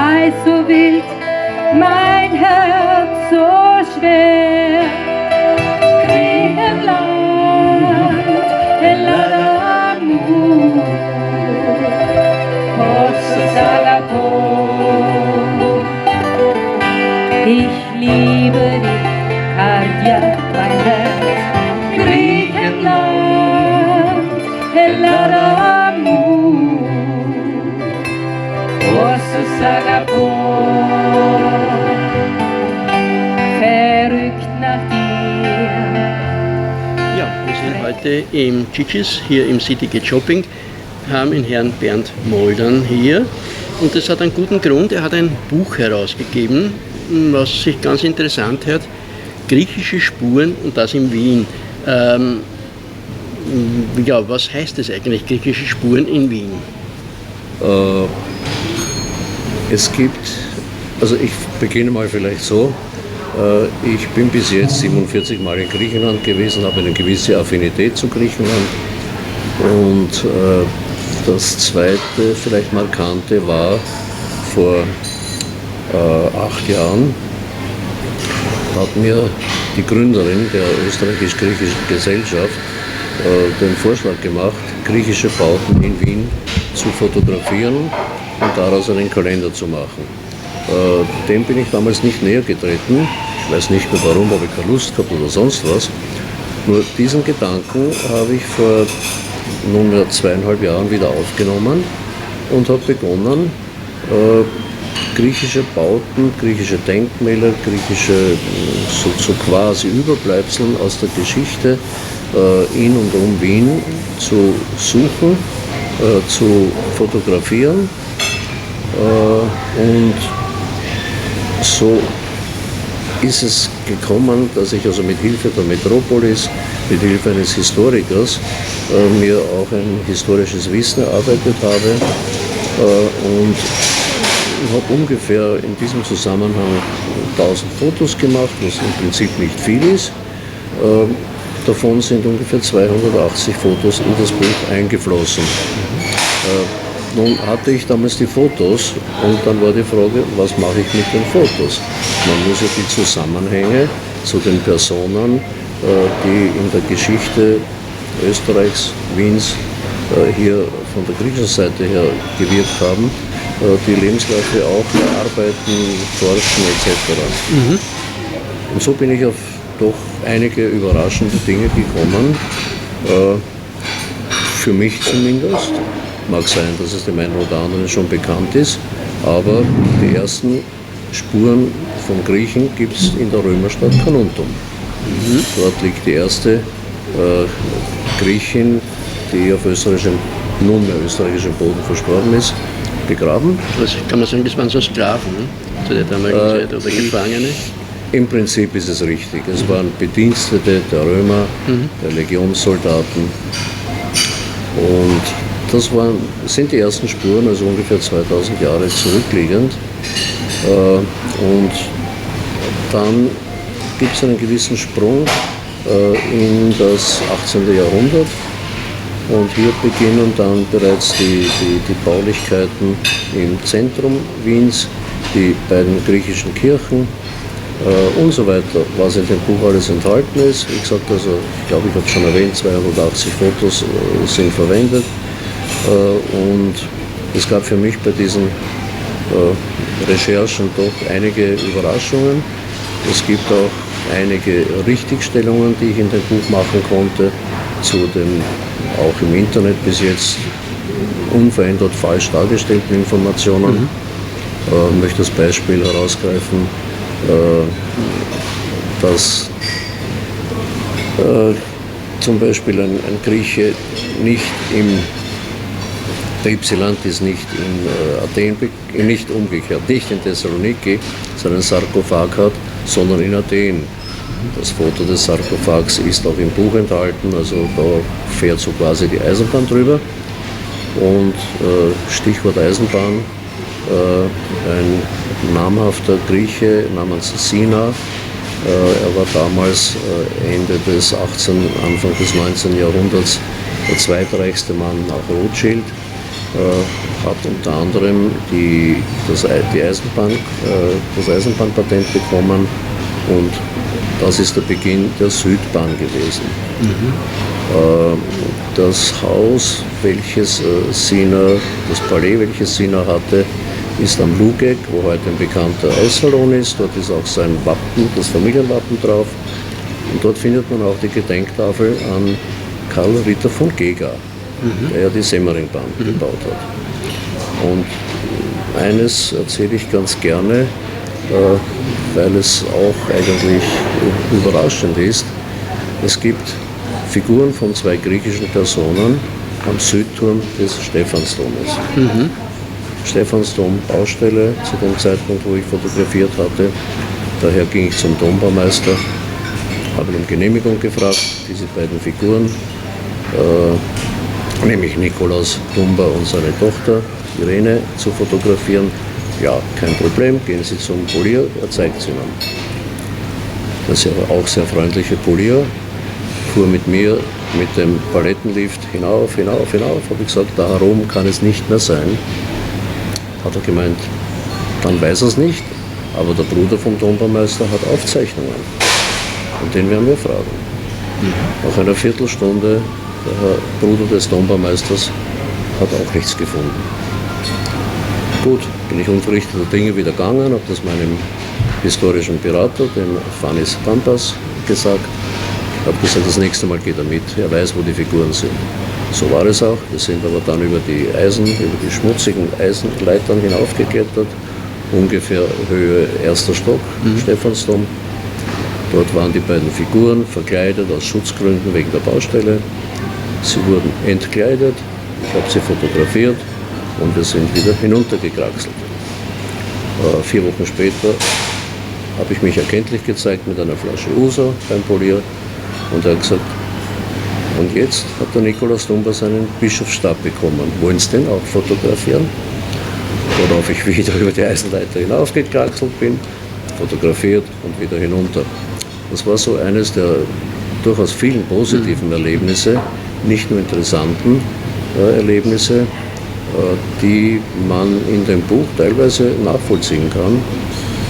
Reis so wild, mein Herz so schwer. Griechenland, l'amor, posso salapon. Ich liebe dich, Cardia, mein Herz. Griechenland, l'amor, posso salapon. Verrückt nach dir. Ja, wir sind heute im Griechische, hier im City Gate Shopping, haben den Herrn Bernd Moldan hier. Und das hat einen guten Grund, er hat ein Buch herausgegeben, was sich ganz interessant hört, Griechische Spuren und das in Wien. Ja, was heißt das eigentlich, Griechische Spuren in Wien? Es gibt, also ich beginne mal vielleicht so, ich bin bis jetzt 47 Mal in Griechenland gewesen, habe eine gewisse Affinität zu Griechenland und das zweite, vielleicht markante, war vor 8 Jahren, hat mir die Gründerin der österreichisch-griechischen Gesellschaft den Vorschlag gemacht, griechische Bauten in Wien zu fotografieren und daraus einen Kalender zu machen. Dem bin ich damals nicht näher getreten. Ich weiß nicht mehr warum, ob ich keine Lust gehabt oder sonst was. Nur diesen Gedanken habe ich vor nunmehr 2,5 Jahren wieder aufgenommen und habe begonnen, griechische Bauten, griechische Denkmäler, griechische so quasi Überbleibseln aus der Geschichte in und um Wien zu suchen, zu fotografieren und so ist es gekommen, dass ich also mit Hilfe der Metropolis, mit Hilfe eines Historikers mir auch ein historisches Wissen erarbeitet habe und habe ungefähr in diesem Zusammenhang 1000 Fotos gemacht, was im Prinzip nicht viel ist. Davon sind ungefähr 280 Fotos in das Buch eingeflossen. Nun hatte ich damals die Fotos und dann war die Frage, was mache ich mit den Fotos? Man muss ja die Zusammenhänge zu den Personen, die in der Geschichte Österreichs, Wiens, hier von der griechischen Seite her gewirkt haben, die Lebensläufe auch erarbeiten, forschen etc. Und so bin ich auf doch einige überraschende Dinge gekommen, für mich zumindest. Mag sein, dass es dem einen oder anderen schon bekannt ist, aber die ersten Spuren von Griechen gibt es in der Römerstadt Carnuntum. Dort liegt die erste Griechin, die auf nunmehr österreichischem Boden verstorben ist, begraben. Also kann man sagen, das waren so Sklaven, ne? Zu der damaligen Zeit oder Gefangene? Im Prinzip ist es richtig. Es waren Bedienstete der Römer, der Legionssoldaten und das sind die ersten Spuren, also ungefähr 2000 Jahre zurückliegend. Und dann gibt es einen gewissen Sprung in das 18. Jahrhundert. Und hier beginnen dann bereits die Baulichkeiten im Zentrum Wiens, die beiden griechischen Kirchen und so weiter, was in dem Buch alles enthalten ist. Wie gesagt, also, ich glaube, ich habe es schon erwähnt, 280 Fotos sind verwendet. Und es gab für mich bei diesen Recherchen doch einige Überraschungen. Es gibt auch einige Richtigstellungen, die ich in dem Buch machen konnte, zu den auch im Internet bis jetzt unverändert falsch dargestellten Informationen. Ich möchte das Beispiel herausgreifen, dass zum Beispiel ein Grieche nicht der Ypsilantis nicht in Athen, nicht umgekehrt, nicht in Thessaloniki seinen Sarkophag hat, sondern in Athen. Das Foto des Sarkophags ist auch im Buch enthalten, also da fährt so quasi die Eisenbahn drüber. Und Stichwort Eisenbahn, ein namhafter Grieche namens Sina, er war damals Ende des 18., Anfang des 19. Jahrhunderts der zweitreichste Mann nach Rothschild. hat unter anderem das Eisenbahnpatent bekommen und das ist der Beginn der Südbahn gewesen. Das Haus, welches das Palais, welches Sina hatte, ist am Lugeck, wo heute ein bekannter Eissalon ist. Dort ist auch sein Wappen, das Familienwappen drauf. Und dort findet man auch die Gedenktafel an Karl Ritter von Gega, der ja die Semmeringbahn gebaut hat. Und eines erzähle ich ganz gerne, weil es auch eigentlich überraschend ist. Es gibt Figuren von 2 griechischen Personen am Südturm des Stephansdomes. Stephansdom Baustelle zu dem Zeitpunkt, wo ich fotografiert hatte. Daher ging ich zum Dombaumeister, habe ihn um Genehmigung gefragt, diese beiden Figuren, nämlich Nikolaus Dumba und seine Tochter Irene zu fotografieren. Ja, kein Problem, gehen Sie zum Polier, er zeigt es Ihnen. Das ist ja auch sehr freundliche Polier, fuhr mit mir mit dem Palettenlift hinauf, habe ich gesagt, da herum kann es nicht mehr sein. Hat er gemeint, dann weiß er es nicht, aber der Bruder vom Dombaumeister hat Aufzeichnungen und den werden wir fragen. Nach einer Viertelstunde, der Bruder des Dombaummeisters hat auch nichts gefunden. Gut, bin ich unverrichteter Dinge wieder gegangen, habe das meinem historischen Berater, dem Fanis Pampas, gesagt. Habe gesagt, das nächste Mal geht er mit, er weiß, wo die Figuren sind. So war es auch. Wir sind aber dann über die schmutzigen Eisenleitern hinaufgeklettert, ungefähr Höhe 1. Stock, Stephansdom. Dort waren die beiden Figuren verkleidet aus Schutzgründen wegen der Baustelle. Sie wurden entkleidet, ich habe sie fotografiert und wir sind wieder hinuntergekraxelt. 4 Wochen später habe ich mich erkenntlich gezeigt mit einer Flasche Uso beim Polier und er hat gesagt, und jetzt hat der Nikolaus Dumba seinen Bischofsstab bekommen. Wollen Sie den auch fotografieren? Worauf ich wieder über die Eisenleiter hinaufgekraxelt bin, fotografiert und wieder hinunter. Das war so eines der durchaus vielen positiven Erlebnisse, nicht nur interessanten Erlebnisse, die man in dem Buch teilweise nachvollziehen kann.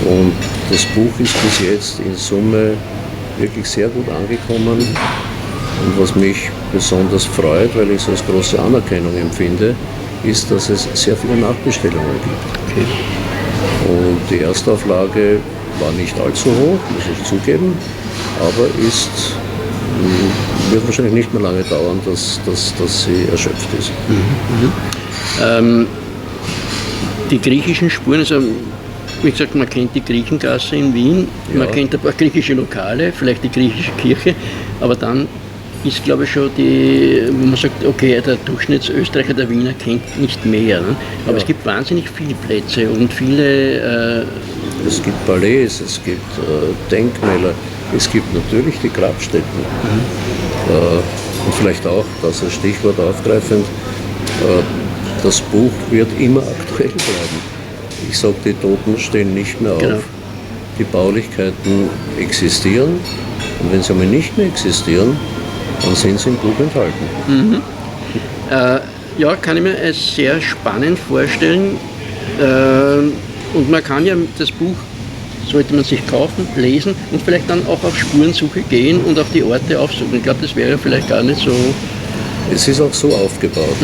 Und das Buch ist bis jetzt in Summe wirklich sehr gut angekommen. Und was mich besonders freut, weil ich es als große Anerkennung empfinde, ist, dass es sehr viele Nachbestellungen gibt. Okay. Und die Erstauflage war nicht allzu hoch, muss ich zugeben, aber wird wahrscheinlich nicht mehr lange dauern, dass sie erschöpft ist. Die griechischen Spuren, also wie gesagt, man kennt die Griechengasse in Wien, man kennt ein paar griechische Lokale, vielleicht die griechische Kirche, aber dann ist, glaube ich, schon wo man sagt, okay, der Durchschnittsösterreicher, der Wiener kennt nicht mehr. Ne? Aber es gibt wahnsinnig viele Plätze und viele... Es gibt Palais, es gibt Denkmäler, es gibt natürlich die Grabstätten. Und vielleicht auch, das als Stichwort aufgreifend, das Buch wird immer aktuell bleiben. Ich sage, die Toten stehen nicht mehr auf. Genau. Die Baulichkeiten existieren und wenn sie einmal nicht mehr existieren, dann sind sie im Buch enthalten. Ja, kann ich mir als sehr spannend vorstellen. Und man kann ja das Buch, sollte man sich kaufen, lesen und vielleicht dann auch auf Spurensuche gehen und auf die Orte aufsuchen. Ich glaube, das wäre vielleicht gar nicht so... Es ist auch so aufgebaut.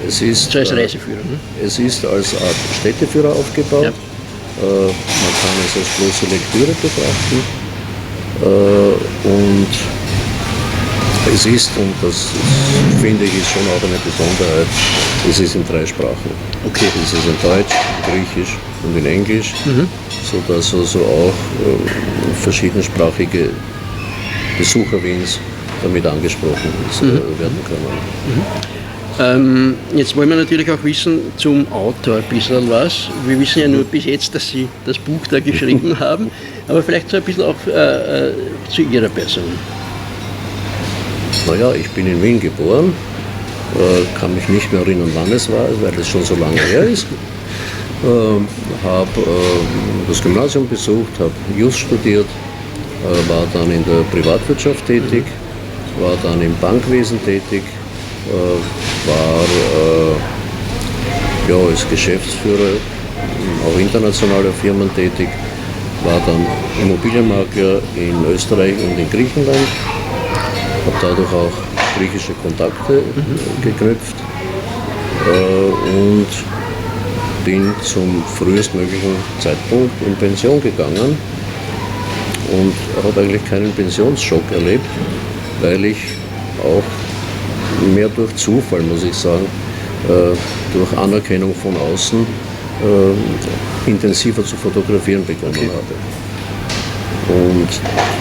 Es ist, so als Reiseführer. Ne? Es ist als Art Städteführer aufgebaut. Ja. Man kann es als bloße Lektüre betrachten. Und es ist, und das finde ich ist schon auch eine Besonderheit, es ist in 3 Sprachen. Okay. Es ist in Deutsch, Griechisch und in Englisch, sodass also auch verschiedensprachige Besucher Wiens damit angesprochen werden können. Jetzt wollen wir natürlich auch wissen zum Autor ein bisschen was. Wir wissen ja nur bis jetzt, dass Sie das Buch da geschrieben haben, aber vielleicht so ein bisschen auch zu Ihrer Person. Naja, ich bin in Wien geboren, kann mich nicht mehr erinnern, wann es war, weil es schon so lange her ist. Habe das Gymnasium besucht, habe Jus studiert, war dann in der Privatwirtschaft tätig, war dann im Bankwesen tätig, war ja, als Geschäftsführer auch internationaler Firmen tätig, war dann Immobilienmakler in Österreich und in Griechenland, habe dadurch auch griechische Kontakte geknüpft und bin zum frühestmöglichen Zeitpunkt in Pension gegangen und habe eigentlich keinen Pensionsschock erlebt, weil ich auch mehr durch Zufall, muss ich sagen, durch Anerkennung von außen intensiver zu fotografieren begonnen habe. Und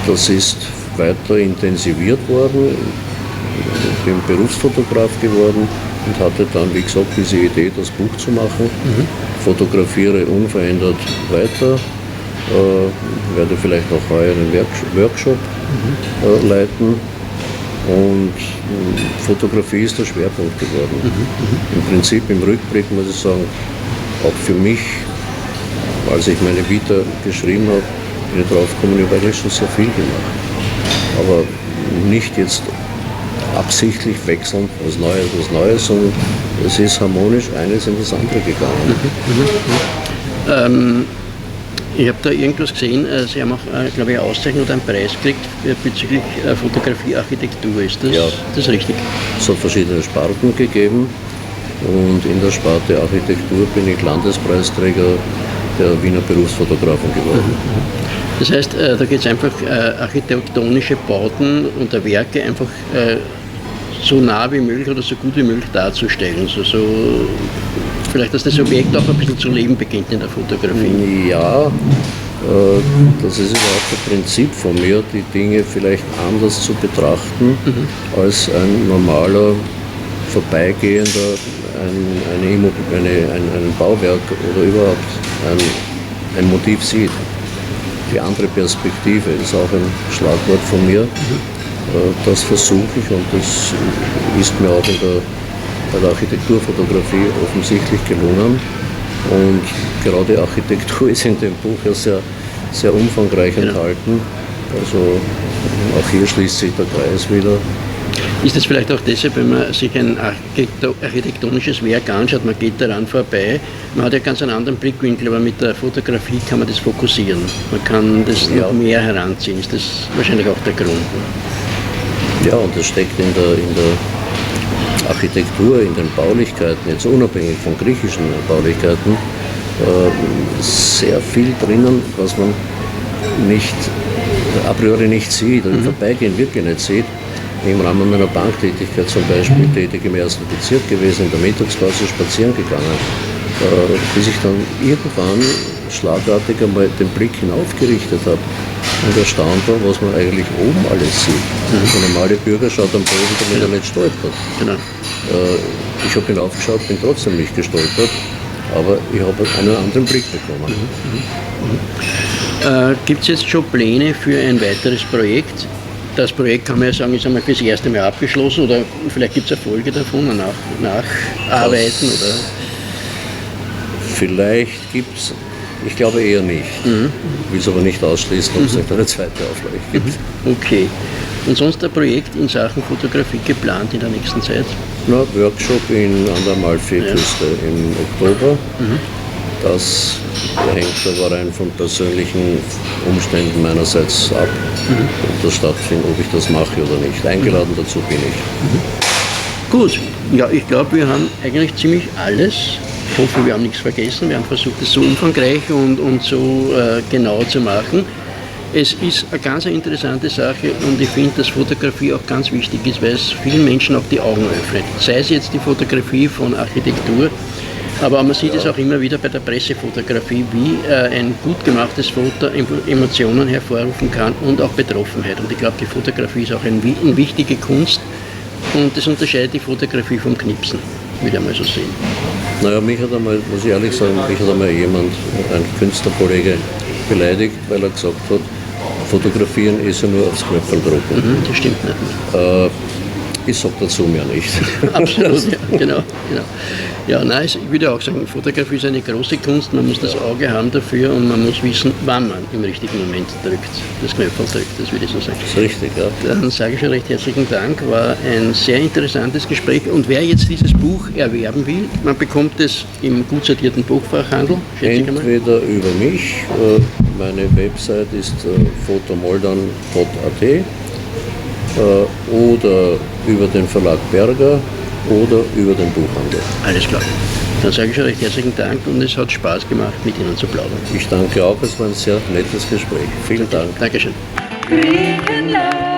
das ist weiter intensiviert worden. Ich bin Berufsfotograf geworden und hatte dann, wie gesagt, diese Idee, das Buch zu machen. Fotografiere unverändert weiter, werde vielleicht noch heuer einen Workshop leiten. Und Fotografie ist der Schwerpunkt geworden. Im Prinzip im Rückblick muss ich sagen, auch für mich, als ich meine Vita geschrieben habe, bin ich drauf gekommen, ich habe eigentlich schon sehr viel gemacht. Aber nicht jetzt absichtlich wechseln, was Neues, sondern es ist harmonisch eines in das andere gegangen. Ich habe da irgendwas gesehen, Sie haben auch, glaube ich, eine Auszeichnung oder einen Preis gekriegt bezüglich Fotografie-Architektur. Ist das richtig? Es hat verschiedene Sparten gegeben und in der Sparte Architektur bin ich Landespreisträger der Wiener Berufsfotografen geworden. Das heißt, da geht es einfach architektonische Bauten und Werke einfach so nah wie möglich oder so gut wie möglich darzustellen. Vielleicht, dass das Objekt auch ein bisschen zu leben beginnt in der Fotografie. Ja, das ist überhaupt das Prinzip von mir, die Dinge vielleicht anders zu betrachten, als ein normaler Vorbeigehender ein Bauwerk oder überhaupt ein Motiv sieht. Die andere Perspektive ist auch ein Schlagwort von mir. Das versuche ich und das ist mir auch bei der Architekturfotografie offensichtlich gelungen. Und gerade Architektur ist in dem Buch ja sehr, sehr umfangreich enthalten. Also auch hier schließt sich der Kreis wieder. Ist es vielleicht auch deshalb, wenn man sich ein architektonisches Werk anschaut, man geht daran vorbei, man hat ja ganz einen anderen Blickwinkel, aber mit der Fotografie kann man das fokussieren. Man kann das noch mehr heranziehen. Ist das wahrscheinlich auch der Grund? Ja, und das steckt in der Architektur, in den Baulichkeiten, jetzt unabhängig von griechischen Baulichkeiten, sehr viel drinnen, was man nicht a priori nicht sieht und im Vorbeigehen wirklich nicht sieht. Im Rahmen meiner Banktätigkeit zum Beispiel tätig im ersten Bezirk gewesen, in der Mittagspause spazieren gegangen, bis ich dann irgendwann schlagartig einmal den Blick hinaufgerichtet habe und erstaunt war, was man eigentlich oben alles sieht. Der normale Bürger schaut am Boden, damit er nicht stolpert. Genau. Ich habe hinaufgeschaut, bin trotzdem nicht gestolpert, aber ich habe einen anderen Blick bekommen. Gibt es jetzt schon Pläne für ein weiteres Projekt? Das Projekt, kann man ja sagen, ist einmal fürs erste Mal abgeschlossen oder vielleicht gibt es eine Folge davon, nacharbeiten oder? Vielleicht gibt es, ich glaube eher nicht. Ich will es aber nicht ausschließen, ob es nicht eine zweite Auflage gibt. Okay. Und sonst ein Projekt in Sachen Fotografie geplant in der nächsten Zeit? Na, Workshop an der Amalfiküste im Oktober. Das hängt aber rein von persönlichen Umständen meinerseits ab, ob das stattfindet, ob ich das mache oder nicht. Eingeladen dazu bin ich. Gut, ja, ich glaube, wir haben eigentlich ziemlich alles. Ich hoffe, wir haben nichts vergessen. Wir haben versucht, es so umfangreich und so genau zu machen. Es ist eine ganz interessante Sache und ich finde, dass Fotografie auch ganz wichtig ist, weil es vielen Menschen auch die Augen öffnet. Sei es jetzt die Fotografie von Architektur, aber man sieht es auch immer wieder bei der Pressefotografie, wie ein gut gemachtes Foto Emotionen hervorrufen kann und auch Betroffenheit. Und ich glaube, die Fotografie ist auch eine wichtige Kunst und das unterscheidet die Fotografie vom Knipsen, würde ich mal so sehen. Naja, mich hat einmal, muss ich ehrlich sagen, jemand, ein Künstlerkollege, beleidigt, weil er gesagt hat, fotografieren ist ja nur aufs Knöpfel drucken. Das stimmt nicht. Ich sage dazu mehr nicht. Absolut, ja, genau. Ja, nein, ich würde auch sagen, Fotografie ist eine große Kunst, man muss das Auge haben dafür und man muss wissen, wann man im richtigen Moment drückt, das Knöpfel drückt, das würde ich so sagen. Das ist richtig, ja. Dann sage ich schon recht herzlichen Dank, war ein sehr interessantes Gespräch und wer jetzt dieses Buch erwerben will, man bekommt es im gut sortierten Buchfachhandel, schätze ich einmal. Entweder über mich, meine Website ist fotomoldan.at oder über den Verlag Berger oder über den Buchhandel. Alles klar. Dann sage ich schon recht herzlichen Dank und es hat Spaß gemacht, mit Ihnen zu plaudern. Ich danke auch, es war ein sehr nettes Gespräch. Vielen Dank. Dankeschön. Griechenland.